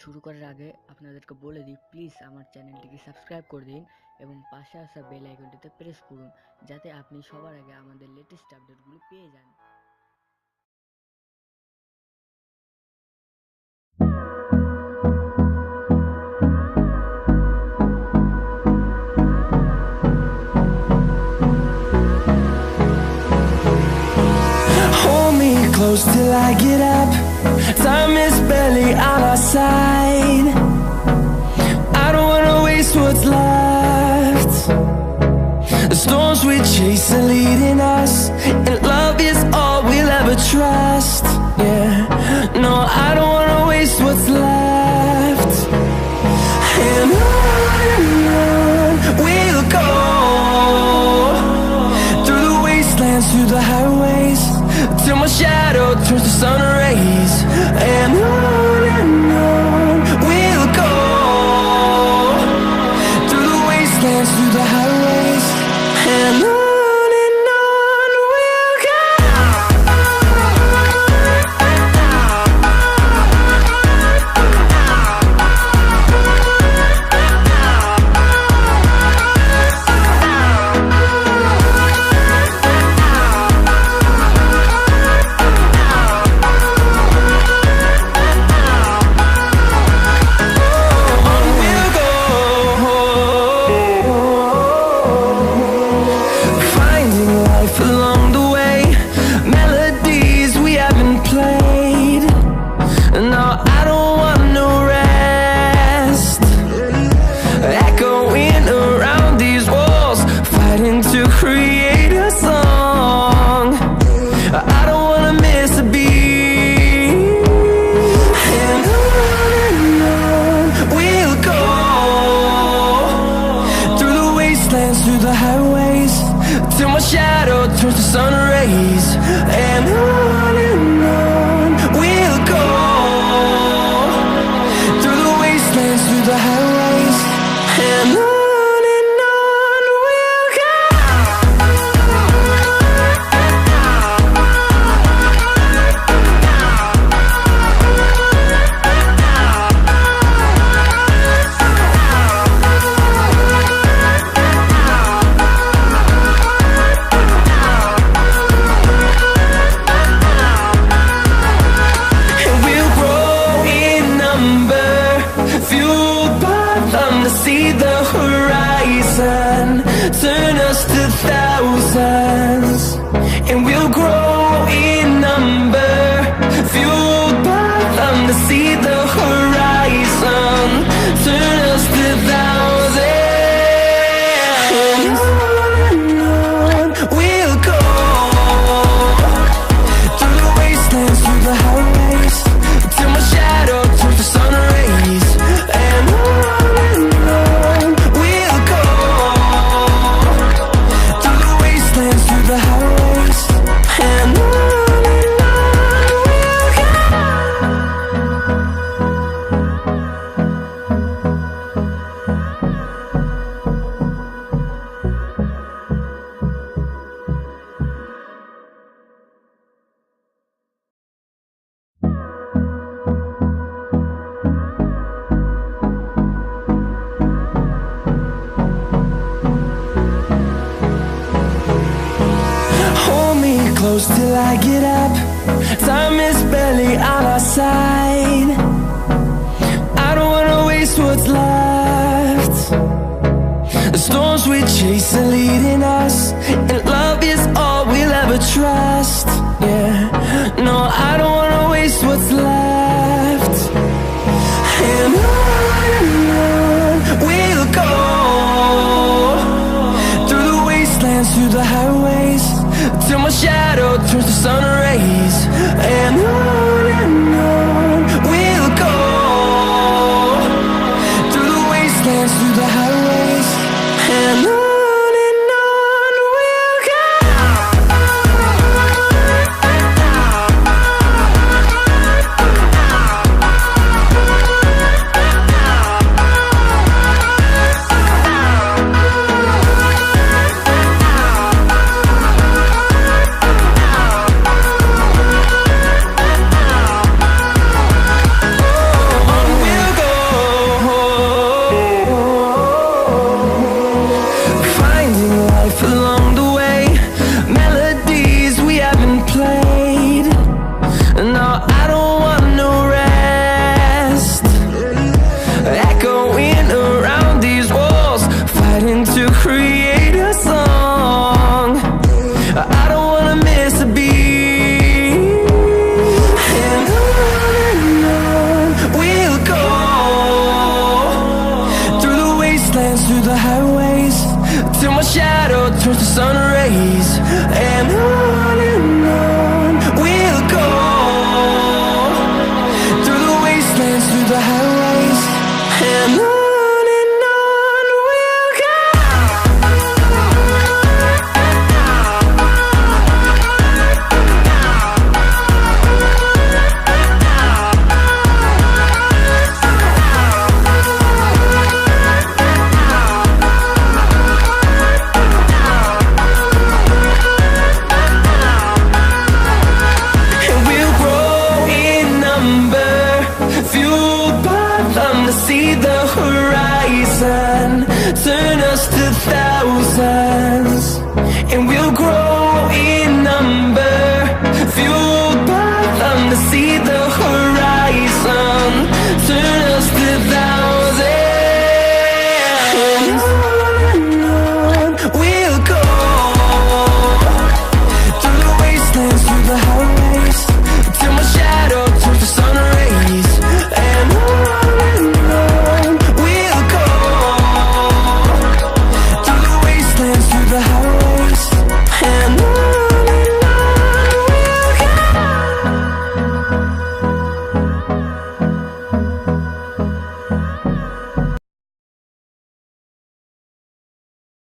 শুরু করার আগে আপনাদেরকে বলে দিই, প্লিজ আমার চ্যানেলটিকে সাবস্ক্রাইব করে দিন এবং পাশে আসা বেল আইকনটিতে প্রেস করুন যাতে আপনি সবার আগে আমাদের লেটেস্ট আপডেটগুলো পেয়ে যান। Hold me close till I get up. Time is barely on our side. I don't wanna waste what's left. The storms we chase are leading us, and love is all we'll ever trust. Yeah, no, I don't wanna waste what's left. And on we'll go, through the wastelands, through the highways, till my shadow turns to sun rays. And on we'll go, through the wastelands, through the highways, and on we'll go. Along the way, melodies we haven't played. No, I don't want no rest. Echoing around these walls, fighting to create a song. I don't wanna miss a beat. And on we'll go, through the wastelands, through the highways, till my shadow turns to sun rays. And on we'll go, through the wastelands, through the highways, and on we'll go. See the horizon, turn us to thousands, and we'll grow in number, fueled by them to see the horizon, turn us to thousands. And on we'll go, through the wastelands, through the highways, till my shadow turns to sun rays. And on we'll go, through the wastelands, through the highways, and on we'll go. Hold me close till I get up. Time is barely on our side. I don't wanna waste what's left. The storms we chase are leading us, and love is all we'll ever trust. Yeah, no, I don't wanna waste what's left. And on we'll go, through the wastelands, through the highways, till my shadow turns to sun rays. And on we'll go, through the wastelands, through the highways, and on we'll go. to create a song. I don't wanna miss a beat. And on we'll go, through the wastelands, through the highways, till my shadow turns to sun rays. And on we'll go, through the wastelands, through the highways, and on we'll go. And we'll grow in number, fueled by them to see the horizon, turn us to thousands.